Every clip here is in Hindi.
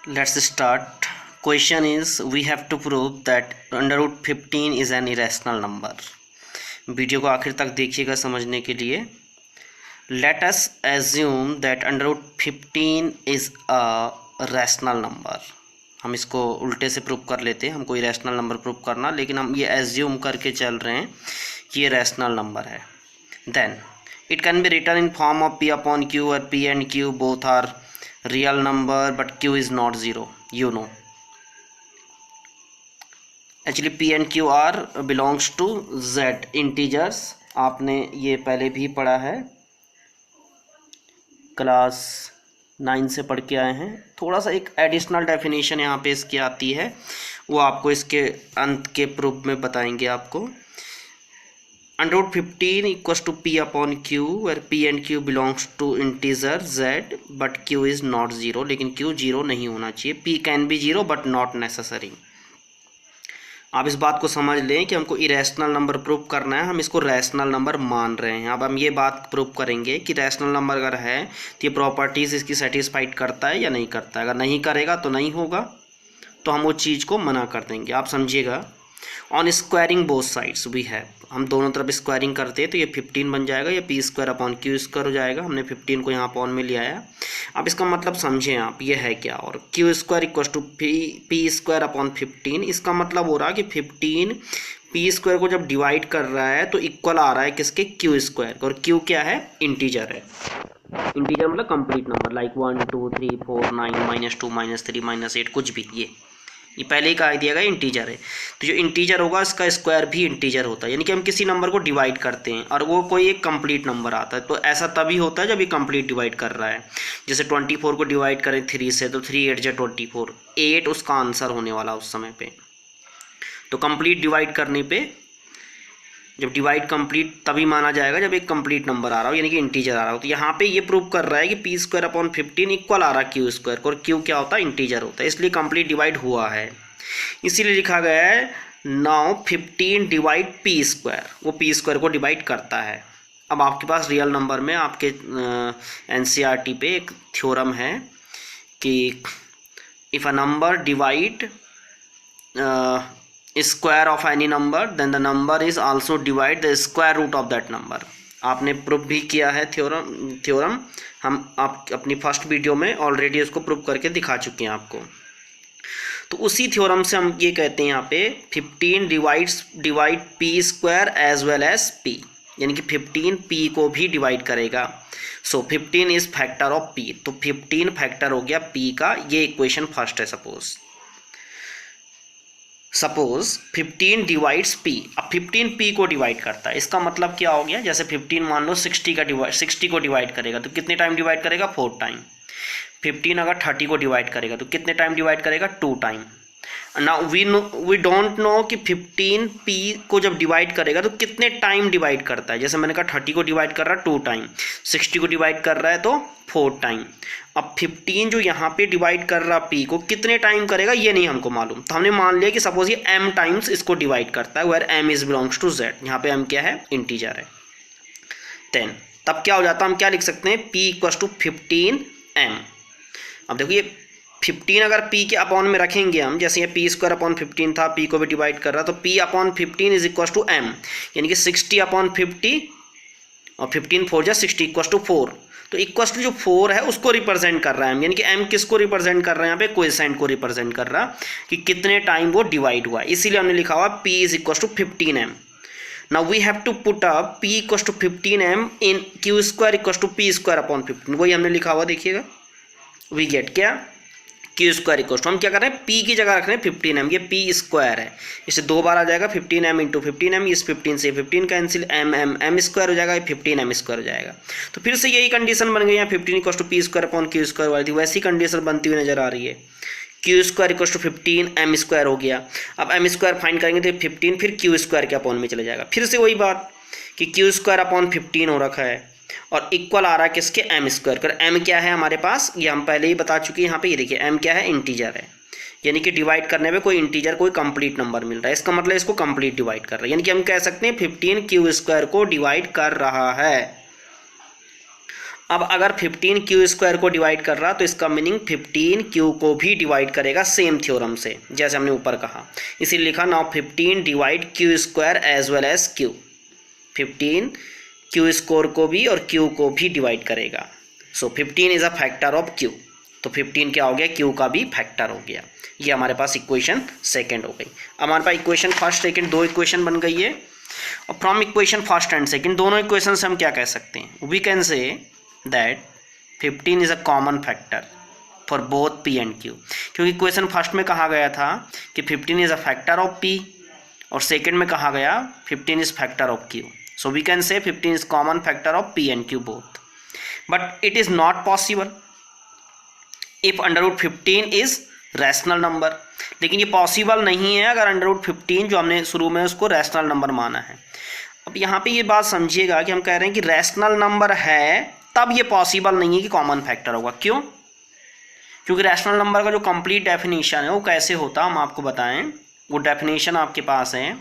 Let's start. Question is, we have to prove that under root 15 is an irrational number. Video को आखिर तक देखिएगा समझने के लिए. Let us assume that under root 15 is a rational number. हम इसको उल्टे से प्रूव कर लेते हैं. हमको irrational नंबर प्रूव करना, लेकिन हम ये एज्यूम करके चल रहे हैं कि ये रैशनल नंबर है. Then it can be written in form of p upon q, where p and q both are real number but q is not 0. You know, actually p and q are belongs to z integers. आपने ये पहले भी पढ़ा है, क्लास 9 से पढ़ के आए हैं. थोड़ा सा एक एडिशनल डेफिनेशन यहाँ पे इसकी आती है, वो आपको इसके अंत के प्रूफ में बताएंगे आपको. Under root 15 equals to p upon q, where p and q belongs to integer z but q is not 0. लेकिन q 0 नहीं होना चाहिए. p can be 0 but not necessary. आप इस बात को समझ लें कि हमको इरेशनल नंबर प्रूव करना है, हम इसको रैशनल नंबर मान रहे हैं. अब हम ये बात प्रूव करेंगे कि रैशनल नंबर अगर है तो ये प्रॉपर्टीज़ इसकी सेटिस्फाइड करता है या नहीं करता है. अगर नहीं करेगा तो नहीं होगा, तो हम वो चीज़ को मना कर देंगे. आप समझिएगा. On squaring both sides we have, हम दोनों तरफ स्क्वायरिंग करते हैं तो ये 15 बन जाएगा. ये P square upon Q square हो जाएगा. हमने 15 को यहाँ अपॉन में लिया है. अब इसका मतलब समझें आप, ये है क्या. और Q square equal to P square upon 15. इसका मतलब हो रहा है कि 15 पी स्क्वायर को जब डिवाइड कर रहा है तो इक्वल आ रहा है किसके, क्यू स्क्वायर. और क्यू क्या है, इंटीजर है. इंटीजर मतलब कंप्लीट नंबर, लाइक 1 2 3 4 9 -2 -3 -8 कुछ भी. ये पहले ही कहा दिया गया इंटीजर है. तो जो इंटीजर होगा इसका स्क्वायर भी इंटीजर होता है. यानी कि हम किसी नंबर को डिवाइड करते हैं और वो कोई एक कंप्लीट नंबर आता है, तो ऐसा तभी होता है जब ये कंप्लीट डिवाइड कर रहा है. जैसे 24 को डिवाइड करें 3 से तो 3 8 जा 24, 8 उसका आंसर होने वाला उस समय पे. तो कंप्लीट डिवाइड करने पे, जब डिवाइड कंप्लीट तभी माना जाएगा जब एक कंप्लीट नंबर आ रहा हो, यानी कि इंटीजर आ रहा हो. तो यहाँ पे ये प्रूव कर रहा है कि पी स्क्वायर अपॉन 15 इक्वल आ रहा है क्यू स्क्वायर को, और क्यू क्या होता है, इंटीजर होता है. इसलिए कंप्लीट डिवाइड हुआ है. इसीलिए लिखा गया है नाउ 15 डिवाइड पी स्क्वायर. वो पी स्क्वायर को डिवाइड करता है. अब आपके पास रियल नंबर में आपके एनसीईआरटी पे एक थ्योरम है कि if a number divide square of any number then the number is also divide the square root of that number. आपने प्रूव भी किया है थ्योरम. हम आप अपनी फर्स्ट वीडियो में ऑलरेडी उसको प्रूव करके दिखा चुके हैं आपको. तो उसी थ्योरम से हम ये कहते हैं यहाँ पे 15 divide P square as well as P, यानी कि 15 पी को भी डिवाइड करेगा. So 15 is factor of P. तो 15 फैक्टर हो गया पी का. ये इक्वेशन फर्स्ट है. Suppose 15 divides P. अब 15 पी को डिवाइड करता है. इसका मतलब क्या हो गया, जैसे 15 मान लो 60 को डिवाइड करेगा तो कितने टाइम डिवाइड करेगा, 4 टाइम. 15 अगर 30 को डिवाइड करेगा तो कितने टाइम डिवाइड करेगा, 2 time. Now we don't know कि 15 पी को जब डिवाइड करेगा तो कितने टाइम डिवाइड करता है. जैसे मैंने कहा 30 को डिवाइड कर रहा है 2 टाइम, 60 को डिवाइड कर रहा है तो 4 टाइम. अब 15 जो यहाँ पे डिवाइड कर रहा पी को कितने टाइम करेगा ये नहीं हमको मालूम. तो हमने मान लिया कि सपोज ये m टाइम्स इसको डिवाइड करता है, where m is belongs to z. यहाँ पे m क्या है, इंटीजर है. देन तब क्या हो जाता है, हम क्या लिख सकते हैं, p इक्वल्स टू 15m. अब देखो ये 15 अगर p के अपॉन में रखेंगे हम, जैसे ये पी स्क्वायर अपॉन 15 था, p को भी डिवाइड कर रहा, तो p upon 15 is equal to m, यानी कि 60 अपॉन 50 और 15 4 जा 60 इक्वल टू 4. तो इक्वल टू जो 4 है उसको रिप्रेजेंट कर रहा है, यानी कि m किसको रिप्रेजेंट कर रहा है, यहाँ पे कोएफिशिएंट को रिप्रेजेंट कर रहा कि कितने टाइम वो डिवाइड हुआ. इसीलिए हमने लिखा हुआ p is equal to 15m. Now we have to put up p equal to 15m in q square equal to p square upon 15. वही हमने लिखा हुआ, देखिएगा. वी गेट क्या, क्यू स्क्वायर इक्वल टू, हम क्या कर रहे हैं, p की जगह रख रहे हैं 15m. ये p स्क्वायर है, इससे 2 बार आ जाएगा 15m इंटू 15m. इस 15 से 15 कैंसिल, m स्क्वायर हो जाएगा, 15m स्क्वायर हो जाएगा. तो फिर से यही कंडीशन बन गई है, 15 equal to P square upon Q square वाली थी, वैसी कंडीशन बनती हुई नजर आ रही है. Q square equal to 15m square हो गया. अब m स्क्वायर फाइंड करेंगे तो 15 फिर क्यू स्क्वायर के अपॉन में चले जाएगा. फिर से वही बात कि क्यू स्क्वायर अपॉन 15 हो रखा है और इक्वल आ रहा है किसके, m स्क्वायर कर. m क्या है हमारे पास, ये हम पहले ही बता चुके हैं. यहाँ पे ये देखिए m क्या है, इंटीजर है. यानी कि डिवाइड करने में कोई इंटीजर कोई कंप्लीट नंबर मिल रहा है, इसका मतलब इसको कंप्लीट डिवाइड कर रहा है. यानी कि हम कह सकते हैं 15 क्यू स्क्वायर को डिवाइड कर रहा है. अब अगर 15q² को डिवाइड कर रहा तो इसका मीनिंग 15q को भी डिवाइड करेगा सेम थ्योरम से, जैसे हमने ऊपर कहा। इसीलिए लिखा now 15 divide q² as well as q। 15 q² को भी और q को भी डिवाइड करेगा। So 15 is a factor of q। तो 15 क्या हो गया, q का भी फैक्टर हो गया। ये हमारे पास इक्वेशन सेकेंड हो गई। अब हमारे पास इक्वेशन फर्स्ट सेकेंड दो इक्वेशन बन गई है। और from equation first and second दोनों इक्वेशन से हम क्या कह सकते हैं, we can say that 15 is a common factor for both p and q। क्योंकि इक्वेशन फर्स्ट में कहा गया था कि 15 is a factor of p और सेकेंड में कहा गया 15 is factor of q। So we can say 15 is common factor of p and q both. But it is not possible if √15 is rational number. लेकिन ये पॉसिबल नहीं है अगर √15 जो हमने शुरू में उसको रैशनल नंबर माना है। अब यहाँ पे ये बात समझिएगा कि हम कह रहे हैं कि रैशनल नंबर है तब ये पॉसिबल नहीं है कि कॉमन फैक्टर होगा। क्यों? क्योंकि रैशनल नंबर का जो कंप्लीट डेफिनेशन है वो कैसे होता हम आपको बताएं। वो डेफिनेशन आपके पास है,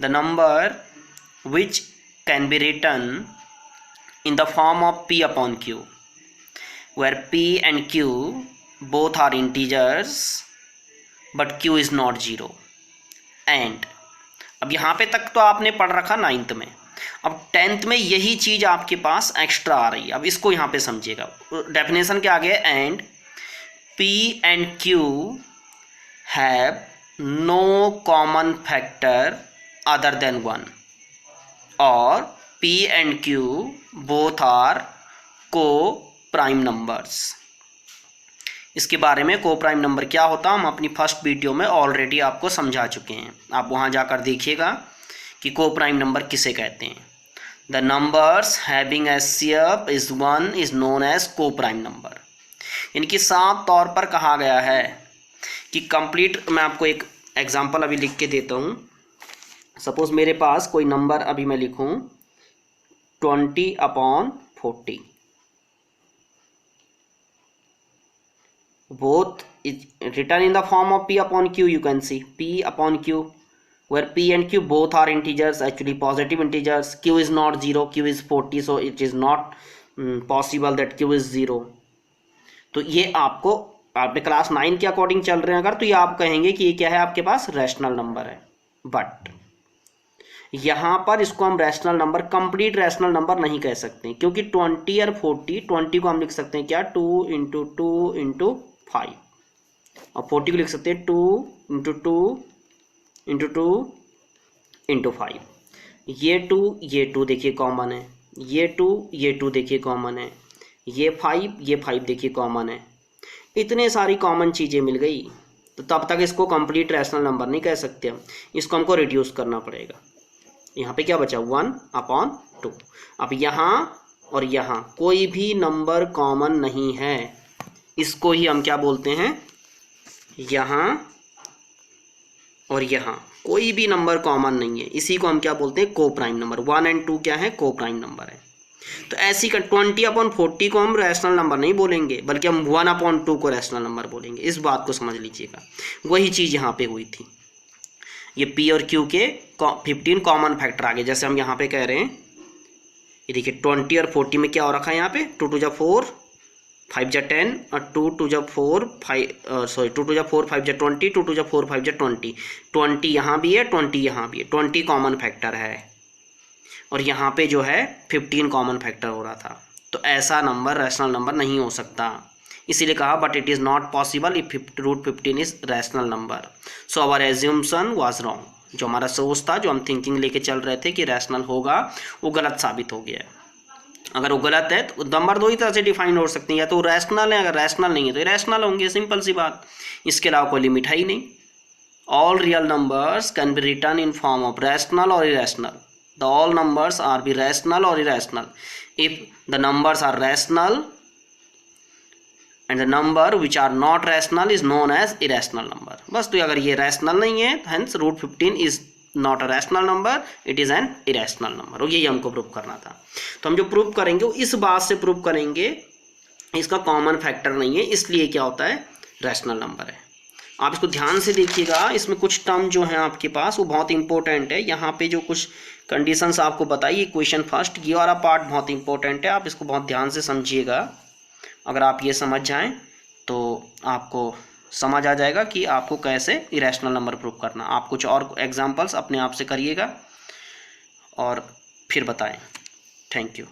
the number which can be written in the form of p upon q where p and q both are integers but q is not 0 and अब यहाँ पे तक तो आपने पढ़ रखा 9th में। अब 10th में यही चीज़ आपके पास एक्स्ट्रा आ रही है। अब इसको यहाँ पे समझिएगा, डेफिनेशन क्या आ गया, and p and q have no common factor other than 1 और p and q both are co-prime numbers। इसके बारे में को प्राइम नंबर क्या होता हम अपनी फर्स्ट वीडियो में ऑलरेडी आपको समझा चुके हैं। आप वहाँ जाकर देखिएगा कि को प्राइम नंबर किसे कहते हैं। The numbers having HCF is 1 is known as coprime number. इनकी साफ तौर पर कहा गया है कि कंप्लीट, मैं आपको एक एग्जांपल अभी लिख के देता हूँ। सपोज मेरे पास कोई नंबर अभी मैं लिखूँ 20/40, both is written in the form of p upon q। you can see p upon q where p and q both are integers, actually positive integers। q is not 0, q is 40, so it is not possible that q is 0। तो ये आपको आपने क्लास 9 के अकॉर्डिंग चल रहे हैं अगर, तो ये आप कहेंगे कि ये क्या है, आपके पास रैशनल नंबर है। बट यहाँ पर इसको हम rational number, complete rational number नहीं कह सकते, क्योंकि 20 और 40, 20 को हम लिख सकते हैं क्या, 2 × 2 × 5 और 40 को लिख सकते हैं 2 × 2 × 2 × 5। ये 2 देखिए कॉमन है, ये 2 देखिए कॉमन है, ये 5 देखिए कॉमन है। इतने सारी कॉमन चीज़ें मिल गई, तो तब तक इसको कंप्लीट रैशनल नंबर नहीं कह सकते हम। इसको हमको रिड्यूस करना पड़ेगा। यहाँ पे क्या बचा 1/2। अब यहाँ और यहाँ कोई भी नंबर कॉमन नहीं है, इसको ही हम क्या बोलते हैं, यहाँ और यहाँ कोई भी नंबर कॉमन नहीं है, इसी को हम क्या बोलते हैं, को प्राइम नंबर। 1 और 2 क्या है, को प्राइम नंबर है। तो ऐसी का 20/40 को हम रैशनल नंबर नहीं बोलेंगे, बल्कि हम 1/2 को रैशनल नंबर बोलेंगे। इस बात को समझ लीजिएगा। वही चीज़ यहाँ पे हुई थी। ये p और q के 15 कॉमन फैक्टर आ गए। जैसे हम यहाँ पे कह रहे हैं, ये देखिए 20 और 40 में क्या हो रखा है, यहाँ पे 2 × 4 5 × 10 और 2 × 4 5 × 20, 2 × 4 5 × 20। 20 यहाँ भी है, 20 यहाँ भी है, 20 कॉमन फैक्टर है। और यहाँ पे जो है 15 कॉमन फैक्टर हो रहा था। तो ऐसा नंबर रैशनल नंबर नहीं हो सकता, इसीलिए कहा but it is not possible if √15 is rational number. So our assumption was wrong. जो हमारा सोच था, जो हम थिंकिंग लेके चल रहे थे कि रैशनल होगा, वो गलत साबित हो गया है। अगर वो गलत है तो नंबर दो ही तरह से डिफाइन हो सकते हैं, या तो रैशनल है, अगर रैशनल नहीं है तो इरेशनल होंगे, सिंपल सी बात। इसके अलावा कोई लिमिट है ही नहीं। All real numbers can be written in form of rational और irrational. The all numbers are be rational और irrational. If the numbers are rational and the number which are not rational is known as irrational number। बस, तो अगर ये रैशनल नहीं है, hence √15 is not a rational number, it is an irrational number। और यही हमको प्रूव करना था। तो हम जो प्रूव करेंगे वो इस बात से प्रूव करेंगे इसका कॉमन फैक्टर नहीं है, इसलिए क्या होता है, रैशनल नंबर है। आप इसको ध्यान से देखिएगा, इसमें कुछ टर्म जो है आपके पास वो बहुत इंपॉर्टेंट है। यहाँ पे जो कुछ कंडीशंस आपको बताइए क्वेश्चन फर्स्ट, ये वाला पार्ट बहुत इंपॉर्टेंट है, आप इसको बहुत ध्यान से समझिएगा। अगर आप ये समझ जाएं तो आपको समझ आ जाएगा कि आपको कैसे इरेशनल नंबर प्रूव करना। आप कुछ और एग्जांपल्स अपने आप से करिएगा और फिर बताएं। Thank you.